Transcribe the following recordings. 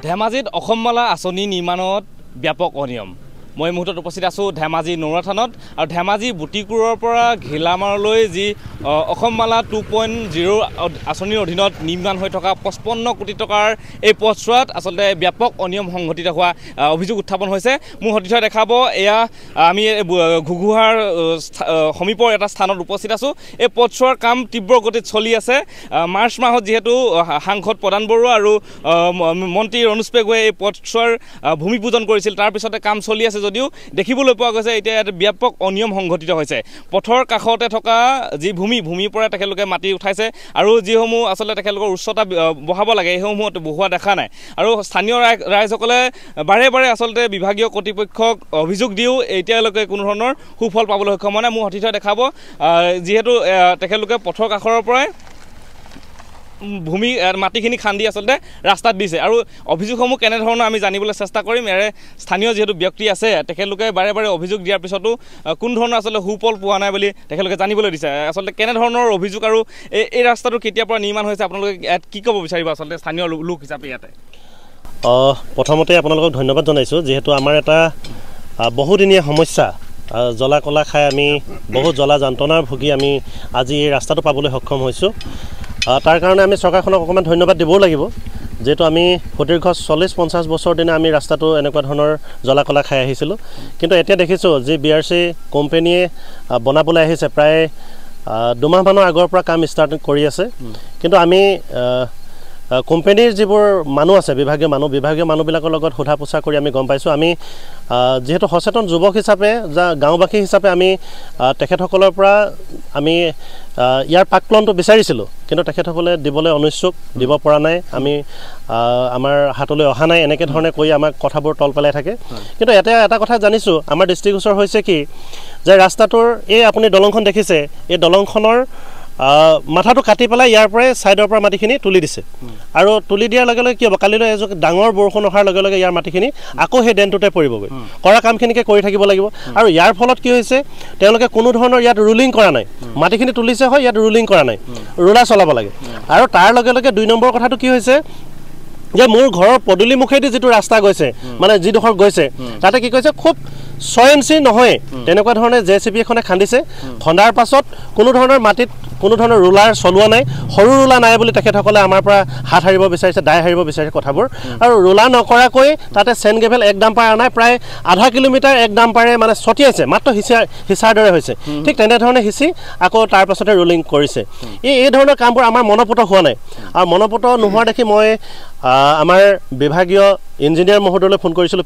ধেমাজিত অসমমালা আঁচনি নিৰ্মাণত ব্যাপক অনিয়ম। মই এই মুহূৰ্তত উপস্থিত আছোঁ ধেমাজি নৌৰা থানত আৰু ধেমাজি বুটিকুৰৰ পৰা ঘিলামাৰলৈ যি অসমমালা 2.0 আঁচনিৰ অধীনত নিৰ্মাণ হৈ থকা 55 কোটি টকাৰ এই পথছোৱাত আচলতে ব্যাপক অনিয়ম সংঘটিত হোৱা অভিযোগ উত্থাপন হৈছে। মোৰ সতীৰ্থ দেখাব এয়া আমি ঘুগুহাৰ সমীপৰ এটা স্থানত উপস্থিত আছোঁ। এই পথছোৱাৰ কাম তীব্ৰ গতিত চলি আছে। মাৰ্চ মাহত যিহেতু সাংসদ প্ৰদান বৰুৱা আৰু মন্ত্ৰী ৰণোজ পেগুৱে এই পথছোৱাৰ ভূমি পূজন কৰিছিল, তাৰ পিছতে কাম চলি আছে যদিও দেখিবলৈ পোৱা গৈছে এতিয়া ইয়াত ব্যাপক অনিয়ম সংঘটিত হৈছে। পথৰ কাষতে থকা যি ভূমিৰ পৰা তেখেতলোকে মাটি উঠাইছে আৰু যিসমূহ আচলতে তেখেতলোকৰ উচ্চতা বঢ়াব লাগে সেইসমূহ বঢ়োৱা দেখা নাই। আৰু স্থানীয় ৰাইজসকলে বাৰে বাৰে আচলতে বিভাগীয় কৰ্তৃপক্ষক অভিযোগ দিও এতিয়ালৈকে কোনো ধৰণৰ সুফল পাবলৈ সক্ষম হোৱা নাই। মোৰ সতীৰ্থ দেখাব যিহেতু তেখেতলোকে পথৰ কাষৰ পৰাই মাটিখিনি খান্দি আচলতে ৰাস্তাত দিছে আৰু অভিযোগসমূহ কেনেধৰণৰ আমি জানিবলৈ চেষ্টা কৰিম। ইয়াৰে স্থানীয় যিহেতু ব্যক্তি আছে তেখেতলোকে বাৰে বাৰে অভিযোগ দিয়াৰ পিছতো কোনো ধৰণৰ আচলতে সুফল পোৱা নাই বুলি তেখেতলোকে জানিবলৈ দিছে। আচলতে কেনেধৰণৰ অভিযোগ আৰু এই ৰাস্তাটো কেতিয়াৰ পৰা নিৰ্মাণ হৈছে আপোনালোকে ইয়াত কি ক'ব বিচাৰিব আচলতে স্থানীয় লোক হিচাপে? ইয়াতে প্ৰথমতে আপোনালোকক ধন্যবাদ জনাইছোঁ, যিহেতু আমাৰ এটা বহুদিনীয়া সমস্যা জ্বলা কলা খাই আমি বহুত জ্বলা যন্ত্ৰণাৰ ভুগি আমি আজি এই ৰাস্তাটো পাবলৈ সক্ষম হৈছোঁ। তাৰ কাৰণে আমি চৰকাৰখনক অকণমান ধন্যবাদ দিবও লাগিব, যিহেতু আমি সুদীৰ্ঘ 40-50 বছৰ দিনে আমি ৰাস্তাটো এনেকুৱা ধৰণৰ জ্বলা কলা খাই আহিছিলোঁ। কিন্তু এতিয়া দেখিছোঁ যি BRC কোম্পানীয়ে বনাবলৈ আহিছে প্ৰায় 2 মাহমানৰ আগৰ পৰা কাম ষ্টাৰ্ট কৰি আছে। কিন্তু আমি কোম্পানীৰ যিবোৰ মানুহ আছে বিভাগীয় মানুহবিলাকৰ লগত সোধা পোছা কৰি আমি গম পাইছোঁ, আমি যিহেতু সচেতন যুৱক হিচাপে গাঁওবাসী হিচাপে আমি তেখেতসকলৰ পৰা আমি ইয়াৰ প্ৰাক্কলনটো বিচাৰিছিলোঁ, কিন্তু তেখেতসকলে দিবলৈ অনিচ্ছুক, দিব পৰা নাই, আমি আমাৰ হাতলৈ অহা নাই, এনেকৈ ধৰণে কৈ আমাক কথাবোৰ তল পেলাই থাকে। কিন্তু এটা কথা জানিছোঁ, আমাৰ দৃষ্টিগোচৰ হৈছে কি যে ৰাস্তাটোৰ এই আপুনি দলংখন দেখিছে, এই দলংখনৰ মাথাটো কাটি পেলাই ইয়াৰ পৰাই ছাইডৰ পৰা মাটিখিনি তুলি দিছে আৰু তুলি দিয়াৰ লগে লগে কি হ'ব, কালিলৈ এযোৰ ডাঙৰ বৰষুণ অহাৰ লগে লগে ইয়াৰ মাটিখিনি আকৌ সেই ড্ৰেইনটোতে পৰিবগৈ। কৰা কামখিনিকে কৰি থাকিব লাগিব। আৰু ইয়াৰ ফলত কি হৈছে, তেওঁলোকে কোনো ধৰণৰ ইয়াত ৰুলিং কৰা নাই, মাটিখিনি তুলিছে হয়, ইয়াত ৰুলিং কৰা নাই, ৰুলাৰ চলাব লাগে। আৰু তাৰ লগে লগে 2 নম্বৰ কথাটো কি হৈছে যে মোৰ ঘৰৰ পদূলি মুখেদি যিটো ৰাস্তা গৈছে, মানে যিডোখৰ গৈছে তাতে কি কৈছে খুব 6 ইঞ্চি নহয় তেনেকুৱা ধৰণে JCB এখনে খান্দিছে। খন্দাৰ পাছত কোনো ধৰণৰ মাটিত কোনো ধৰণৰ ৰুলাৰ চলোৱা নাই, সৰু ৰুলাৰ নাই বুলি তেখেতসকলে আমাৰ পৰা হাত সাৰিব বিচাৰিছে, দায় সাৰিব বিচাৰিছে কথাবোৰ। আৰু ৰুলাৰ নকৰাকৈ তাতে চেন গ্ৰেভেল 1 ডাম্পাৰ আনাই প্ৰায় আধা কিলোমিটাৰ 1 ডাম্পাৰে মানে ছটিয়াইছে, মাত্ৰ সিঁচাৰ দৰে হৈছে। ঠিক তেনেধৰণে সিঁচি আকৌ তাৰ পাছতে ৰুলিং কৰিছে। এই ধৰণৰ কামবোৰ আমাৰ মনপুত হোৱা নাই। আৰু মনপুত নোহোৱা দেখি মই আমাৰ বিভাগীয় ইঞ্জিনিয়াৰ মহোদয়লৈ ফোন কৰিছিলোঁ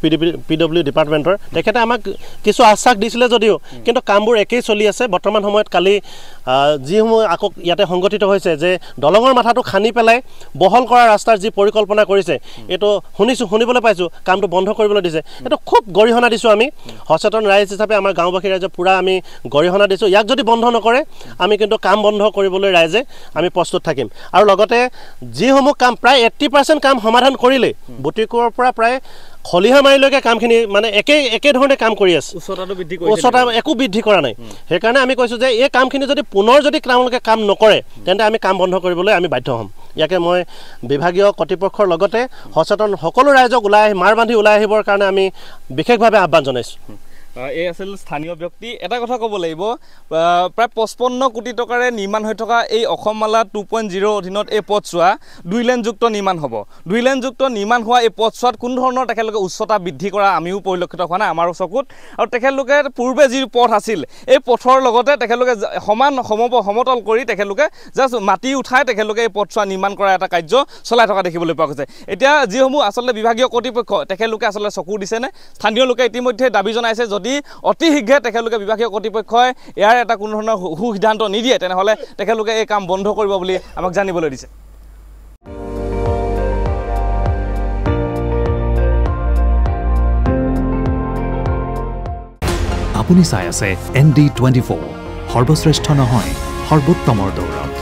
PW ডিপাৰ্টমেণ্টৰ। তেখেতে আমাক কিছু আশ্বাস দিছিলে যদিও কিন্তু কামবোৰ একেই চলি আছে। বৰ্তমান সময়ত কালি যিসমূহ আকৌ ইয়াতে সংগঠিত হৈছে যে দলঙৰ মাথাটো খান্দি পেলাই বহল কৰা ৰাস্তাৰ যি পৰিকল্পনা কৰিছে, এইটো শুনিবলৈ পাইছোঁ কামটো বন্ধ কৰিবলৈ দিছে। এইটো খুব গৰিহণা দিছোঁ আমি সচেতন ৰাইজ হিচাপে, আমাৰ গাঁওবাসী ৰাইজে পূৰা আমি গৰিহণা দিছোঁ। ইয়াক যদি বন্ধ নকৰে আমি কিন্তু কাম বন্ধ কৰিবলৈ ৰাইজে আমি প্ৰস্তুত থাকিম। আৰু লগতে যিসমূহ কাম প্ৰায় 80% কাম সমাধান কৰিলে, বুটিকুৰৰ পৰা প্ৰায় খলিহামাৰীলৈকে কামখিনি মানে একে ধৰণে কাম কৰি আছে, উচ্চতা একো বৃদ্ধি কৰা নাই। সেইকাৰণে আমি কৈছোঁ যে এই কামখিনি যদি পুনৰ যদি তেওঁলোকে কাম নকৰে তেন্তে আমি কাম বন্ধ কৰিবলৈ আমি বাধ্য হ'ম। ইয়াকে মই বিভাগীয় কৰ্তৃপক্ষৰ লগতে সচেতন সকলো ৰাইজক মাৰ বান্ধি ওলাই আহিবৰ কাৰণে আমি বিশেষভাৱে আহ্বান জনাইছোঁ। এই আছিল স্থানীয় ব্যক্তি। এটা কথা ক'ব লাগিব, প্ৰায় 55 কোটি টকাৰে নিৰ্মাণ হৈ থকা এই অসমমালা 2.0 অধীনত এই পথছোৱা 2 লেনযুক্ত নিৰ্মাণ হ'ব। 2 লেনযুক্ত নিৰ্মাণ হোৱা এই পথছোৱাত কোনো ধৰণৰ তেখেতলোকে উচ্চতা বৃদ্ধি কৰা আমিও পৰিলক্ষিত হোৱা নাই আমাৰ চকুত। আৰু তেখেতলোকে পূৰ্বে যি পথ আছিল এই পথৰ লগতে তেখেতলোকে সমতল কৰি তেখেতলোকে জাষ্ট মাটি উঠাই তেখেতলোকে এই পথছোৱা নিৰ্মাণ কৰা এটা কাৰ্য চলাই থকা দেখিবলৈ পোৱা গৈছে। এতিয়া যিসমূহ আচলতে বিভাগীয় কৰ্তৃপক্ষ তেখেতলোকে আচলতে চকু দিছেনে? স্থানীয় লোকে ইতিমধ্যে দাবী জনাইছে যদি অতি শীঘ্ৰে তেখেতলোকে বিভাগীয় কৰ্তৃপক্ষই ইয়াৰ এটা কোনো ধৰণৰ সিদ্ধান্ত নিদিয়ে তেনেহ'লে তেখেতলোকে এই কাম বন্ধ কৰিব বুলি আমাক জানিবলৈ দিছে। আপুনি চাই আছে ND24, সৰ্বশ্ৰেষ্ঠ নহয় সৰ্বোত্তমৰ দৌৰ।